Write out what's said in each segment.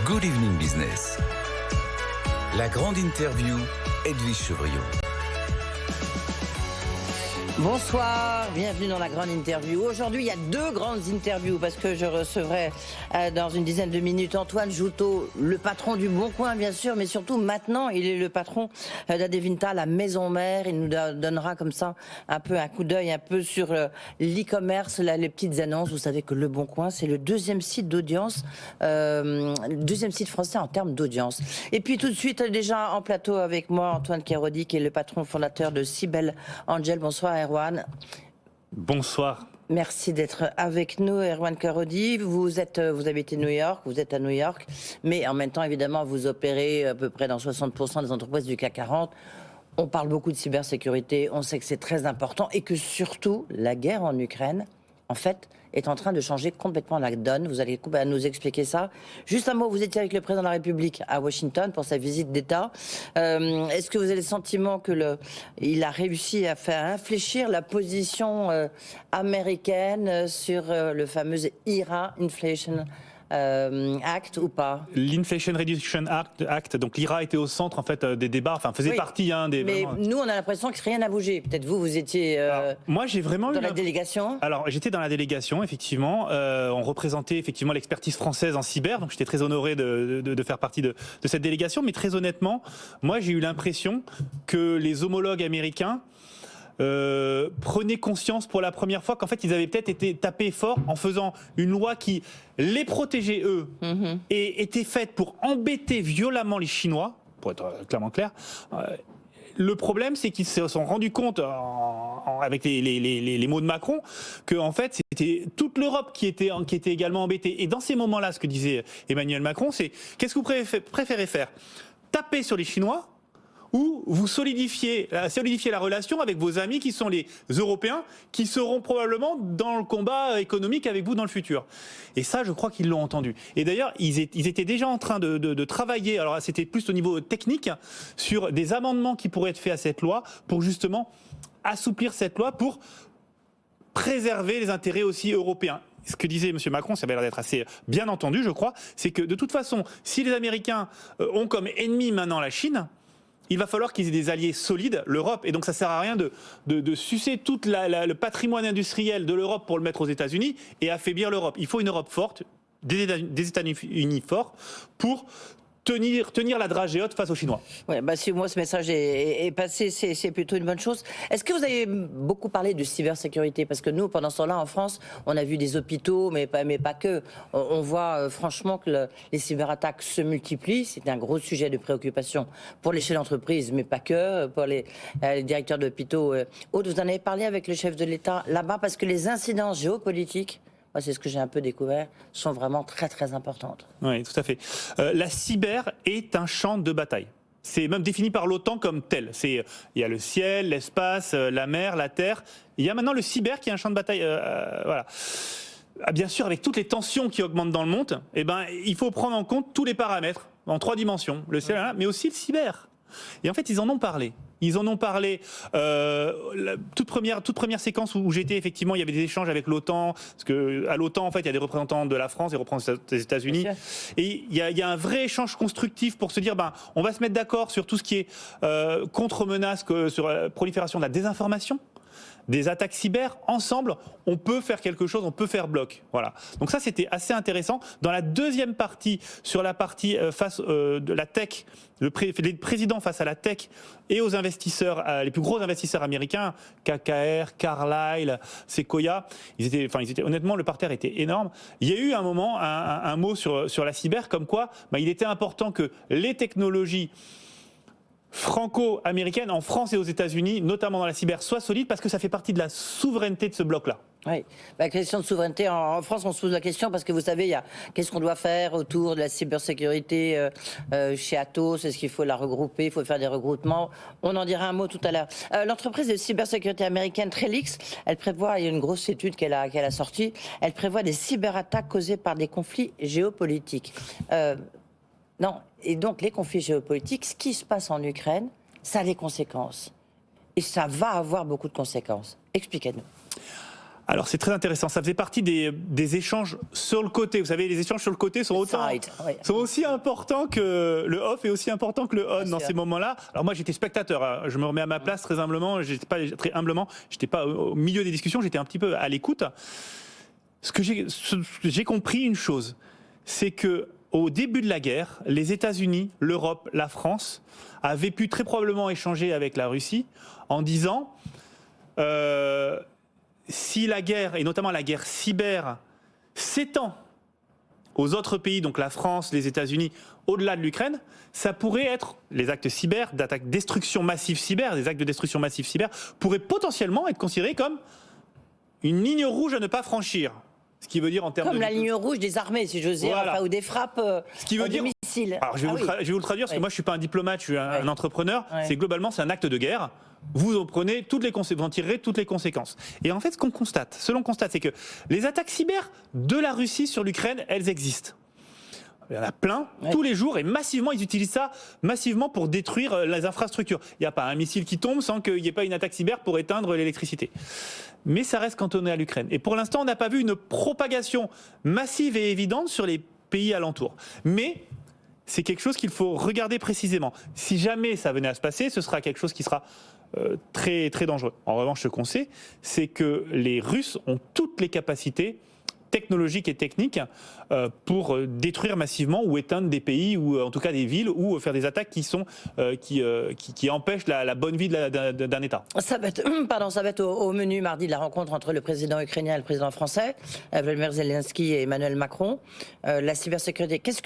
Good Evening Business. La grande interview, Edwige Chevrillon. Bonsoir, bienvenue dans la grande interview. Aujourd'hui, il y a deux grandes interviews parce que je recevrai dans une dizaine de minutes Antoine Jouteau, le patron du Bon Coin bien sûr, mais surtout maintenant, il est le patron d'Adevinta, la maison mère. Il nous donnera comme ça un peu un coup d'œil un peu sur l'e-commerce, les petites annonces. Vous savez que le Bon Coin, c'est le deuxième site d'audience, le deuxième site français en termes d'audience. Et puis tout de suite, déjà en plateau avec moi, Antoine Kéraudy, qui est le patron fondateur de Cybelle Angel. Bonsoir Erwan. Bonsoir. Merci d'être avec nous, Erwan Kéraudy. Vous habitez New York, vous êtes à New York, mais en même temps, évidemment, vous opérez à peu près dans 60% des entreprises du CAC 40. On parle beaucoup de cybersécurité, on sait que c'est très important et que surtout, la guerre en Ukraine, en fait, est en train de changer complètement la donne. Vous allez nous expliquer ça. Juste un mot, vous étiez avec le président de la République à Washington pour sa visite d'État. Est-ce que vous avez le sentiment qu'il a réussi à faire infléchir la position américaine sur le fameux IRA, Inflation Act, ou pas? L'Inflation Reduction Act, donc l'IRA était au centre en fait des débats, enfin faisait partie des. Mais nous, on a l'impression que rien n'a bougé. Peut-être vous étiez. Moi, j'ai vraiment dans la délégation. Alors, j'étais dans la délégation, effectivement. On représentait effectivement l'expertise française en cyber, donc j'étais très honoré de faire partie de cette délégation. Mais très honnêtement, moi, j'ai eu l'impression que les homologues américains prenaient conscience pour la première fois qu'en fait ils avaient peut-être été tapés fort en faisant une loi qui les protégeait eux et était faite pour embêter violemment les Chinois, pour être clairement clair. Le problème, c'est qu'ils se sont rendus compte, avec les mots de Macron, que en fait, c'était toute l'Europe qui était également embêtée. Et dans ces moments-là, ce que disait Emmanuel Macron, c'est qu'est-ce que vous préférez faire ? Taper sur les Chinois ou vous solidifiez la relation avec vos amis qui sont les Européens, qui seront probablement dans le combat économique avec vous dans le futur. Et ça, je crois qu'ils l'ont entendu. Et d'ailleurs, ils étaient déjà en train de travailler, alors c'était plus au niveau technique, sur des amendements qui pourraient être faits à cette loi pour justement assouplir cette loi, pour préserver les intérêts aussi européens. Ce que disait M. Macron, ça avait l'air d'être assez bien entendu, je crois, c'est que de toute façon, si les Américains ont comme ennemi maintenant la Chine, il va falloir qu'ils aient des alliés solides, l'Europe. Et donc ça ne sert à rien de sucer tout le patrimoine industriel de l'Europe pour le mettre aux États-Unis et affaiblir l'Europe. Il faut une Europe forte, des États-Unis forts pour tenir la dragée haute face aux Chinois. Ouais, si moi ce message est passé, c'est plutôt une bonne chose. Est-ce que vous avez beaucoup parlé de cybersécurité? Parce que nous, pendant ce temps-là, en France, on a vu des hôpitaux, mais pas que. On voit franchement que les cyberattaques se multiplient. C'est un gros sujet de préoccupation pour les chefs d'entreprise, mais pas que, pour les directeurs d'hôpitaux. Aude, vous en avez parlé avec le chef de l'État là-bas, parce que les incidences géopolitiques, moi, c'est ce que j'ai un peu découvert, sont vraiment très très importantes. Oui, tout à fait. La cyber est un champ de bataille. C'est même défini par l'OTAN comme tel. Il y a le ciel, l'espace, la mer, la terre. Il y a maintenant le cyber qui est un champ de bataille. Voilà. Bien sûr, avec toutes les tensions qui augmentent dans le monde, il faut prendre en compte tous les paramètres en 3 dimensions. Le ciel, mais aussi le cyber. Et en fait, ils en ont parlé. Ils en ont parlé. La toute première séquence où j'étais, effectivement, il y avait des échanges avec l'OTAN. Parce qu'à l'OTAN, en fait, il y a des représentants de la France, des représentants des États-Unis. Et il y a un vrai échange constructif pour se dire, on va se mettre d'accord sur tout ce qui est contre-menace, sur la prolifération de la désinformation, des attaques cyber. Ensemble, on peut faire quelque chose, on peut faire bloc. Voilà. Donc ça, c'était assez intéressant. Dans la deuxième partie, sur la partie face de la tech, les présidents face à la tech et aux investisseurs, les plus gros investisseurs américains, KKR, Carlyle, Sequoia, honnêtement, le parterre était énorme. Il y a eu un moment, un mot sur la cyber, comme quoi il était important que les technologies franco-américaine, en France et aux États-Unis, notamment dans la cyber, soit solide, parce que ça fait partie de la souveraineté de ce bloc-là. Oui, la question de souveraineté, en France, on se pose la question parce que vous savez, qu'est-ce qu'on doit faire autour de la cybersécurité chez Atos? Est-ce qu'il faut la regrouper? Il faut faire des regroupements? On en dira un mot tout à l'heure. L'entreprise de cybersécurité américaine Trellix, elle prévoit, il y a une grosse étude qu'elle a sortie, elle prévoit des cyberattaques causées par des conflits géopolitiques. Non, et donc les conflits géopolitiques, ce qui se passe en Ukraine, ça a des conséquences. Et ça va avoir beaucoup de conséquences. Expliquez-nous. Alors c'est très intéressant, ça faisait partie des échanges sur le côté. Vous savez, les échanges sur le côté sont aussi importants que le off est aussi important que le on dans ces moments-là. Alors moi j'étais spectateur, hein. Je me remets à ma place très humblement, j'étais pas au milieu des discussions, j'étais un petit peu à l'écoute. J'ai compris une chose, c'est que au début de la guerre, les États-Unis, l'Europe, la France avaient pu très probablement échanger avec la Russie en disant si la guerre, et notamment la guerre cyber, s'étend aux autres pays, donc la France, les États-Unis, au-delà de l'Ukraine, ça pourrait être, les actes cyber, d'attaque, destruction massive cyber, des actes de destruction massive cyber, pourraient potentiellement être considérés comme une ligne rouge à ne pas franchir. Ce qui veut dire en termes comme la ligne rouge des armées, si j'ose dire, enfin, ou des frappes ce qui veut dire, missiles. Alors je vais vous le traduire, parce que moi je ne suis pas un diplomate, je suis un entrepreneur. C'est globalement, c'est un acte de guerre. Vous en prenez vous en tirerez toutes les conséquences. Et en fait, ce qu'on constate, c'est que les attaques cyber de la Russie sur l'Ukraine, elles existent. Il y en a plein, tous les jours, et massivement, ils utilisent ça massivement pour détruire les infrastructures. Il n'y a pas un missile qui tombe sans qu'il n'y ait pas une attaque cyber pour éteindre l'électricité. Mais ça reste cantonné à l'Ukraine. Et pour l'instant, on n'a pas vu une propagation massive et évidente sur les pays alentours. Mais c'est quelque chose qu'il faut regarder précisément. Si jamais ça venait à se passer, ce sera quelque chose qui sera très, très dangereux. En revanche, ce qu'on sait, c'est que les Russes ont toutes les capacités technologiques et techniques pour détruire massivement ou éteindre des pays ou en tout cas des villes ou faire des attaques qui empêchent la bonne vie d'un État. Ça va être au menu mardi de la rencontre entre le président ukrainien et le président français, Volodymyr Zelensky et Emmanuel Macron. La cybersécurité, qu'est-ce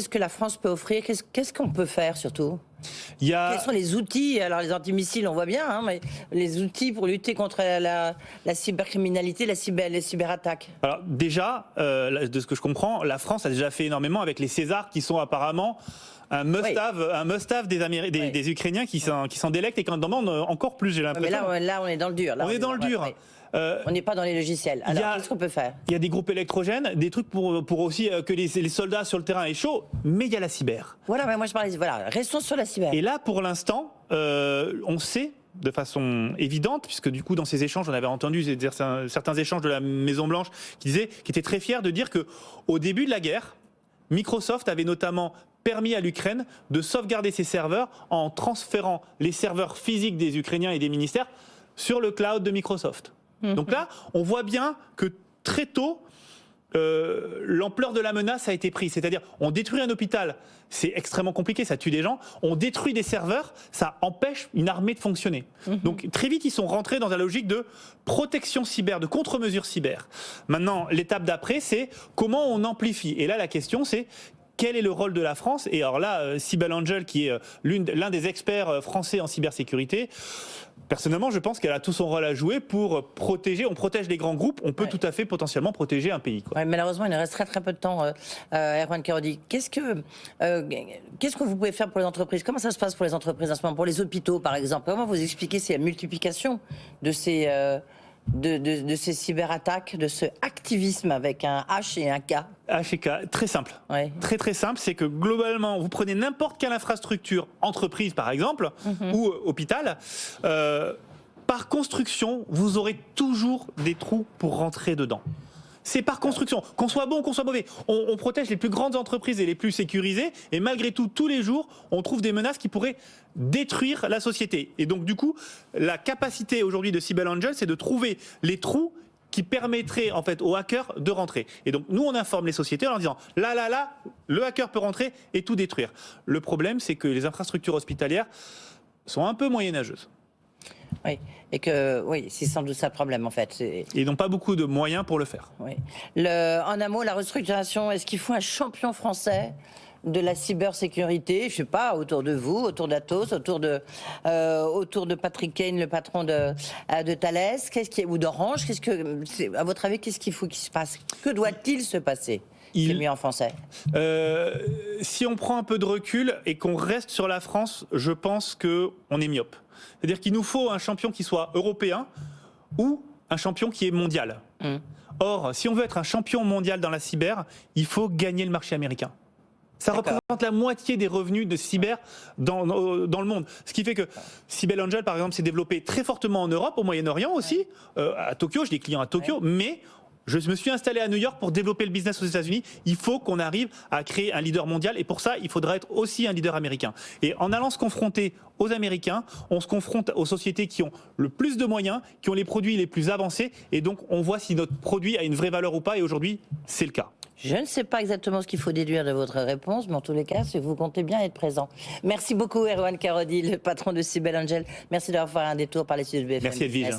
que la France peut offrir? Qu'est-ce qu'on peut faire surtout? Quels sont les outils? Alors les antimissiles, on voit bien, hein, mais les outils pour lutter contre la cybercriminalité, les cyberattaques. Alors déjà, de ce que je comprends, la France a déjà fait énormément avec les Césars qui sont apparemment un must-have des Ukrainiens qui s'en délectent et qui en demandent encore plus, j'ai l'impression. Mais là, on est dans le dur. On est dans le dur. On n'est pas dans les logiciels. Alors, qu'est-ce qu'on peut faire? Il y a des groupes électrogènes, des trucs pour aussi que les soldats sur le terrain aient chaud, mais il y a la cyber. Voilà, mais moi je parlais, restons sur la cyber. Et là, pour l'instant, on sait de façon évidente, puisque du coup dans ces échanges, on avait entendu certains échanges de la Maison-Blanche qui étaient très fiers de dire qu'au début de la guerre, Microsoft avait notamment permis à l'Ukraine de sauvegarder ses serveurs en transférant les serveurs physiques des Ukrainiens et des ministères sur le cloud de Microsoft. Donc là, on voit bien que très tôt, l'ampleur de la menace a été prise. C'est-à-dire, on détruit un hôpital, c'est extrêmement compliqué, ça tue des gens. On détruit des serveurs, ça empêche une armée de fonctionner. Donc très vite, ils sont rentrés dans la logique de protection cyber, de contre-mesures cyber. Maintenant, l'étape d'après, c'est comment on amplifie. Et là, la question, c'est quel est le rôle de la France? Et alors là, Cybelangel, qui est l'un des experts français en cybersécurité, personnellement, je pense qu'elle a tout son rôle à jouer pour protéger. On protège les grands groupes, on peut tout à fait potentiellement protéger un pays. Ouais, malheureusement, il nous reste très peu de temps, Erwan Karody. Qu'est-ce que vous pouvez faire pour les entreprises? Comment ça se passe pour les entreprises en ce moment? Pour les hôpitaux, par exemple, comment vous expliquez la multiplication de ces cyberattaques, de ce activisme avec un H et un K? H et K, très simple. Très très simple, c'est que globalement, vous prenez n'importe quelle infrastructure, entreprise par exemple, ou hôpital, par construction, vous aurez toujours des trous pour rentrer dedans. C'est par construction. Qu'on soit bon, qu'on soit mauvais. On protège les plus grandes entreprises et les plus sécurisées. Et malgré tout, tous les jours, on trouve des menaces qui pourraient détruire la société. Et donc, du coup, la capacité aujourd'hui de Cybelangel, c'est de trouver les trous qui permettraient en fait aux hackers de rentrer. Et donc, nous, on informe les sociétés en leur disant là, le hacker peut rentrer et tout détruire. Le problème, c'est que les infrastructures hospitalières sont un peu moyenâgeuses. Oui, c'est sans doute ça le problème en fait. Ils n'ont pas beaucoup de moyens pour le faire. Oui. En un mot, la restructuration, est-ce qu'il faut un champion français de la cybersécurité, je sais pas, autour de vous, autour d'Atos, autour de Patrick Kane, le patron de Thales, ou d'Orange, à votre avis, qu'est-ce qu'il faut qu'il se passe? Que doit-il se passer? C'est mieux en français. Si on prend un peu de recul et qu'on reste sur la France, je pense qu'on est myope. C'est-à-dire qu'il nous faut un champion qui soit européen ou un champion qui est mondial. Or, si on veut être un champion mondial dans la cyber, il faut gagner le marché américain. Ça D'accord. représente la moitié des revenus de cyber dans le monde. Ce qui fait que Cybelle Angel, par exemple, s'est développé très fortement en Europe, au Moyen-Orient aussi, à Tokyo, j'ai des clients à Tokyo, mais je me suis installé à New York pour développer le business aux États-Unis. Il faut qu'on arrive à créer un leader mondial et pour ça, il faudra être aussi un leader américain. Et en allant se confronter aux Américains, on se confronte aux sociétés qui ont le plus de moyens, qui ont les produits les plus avancés et donc on voit si notre produit a une vraie valeur ou pas et aujourd'hui, c'est le cas. Je ne sais pas exactement ce qu'il faut déduire de votre réponse, mais en tous les cas, c'est que vous comptez bien être présent. Merci beaucoup, Erwan Karody, le patron de Cybelle Angel. Merci d'avoir fait un détour par les studios de BFM Merci Edwige.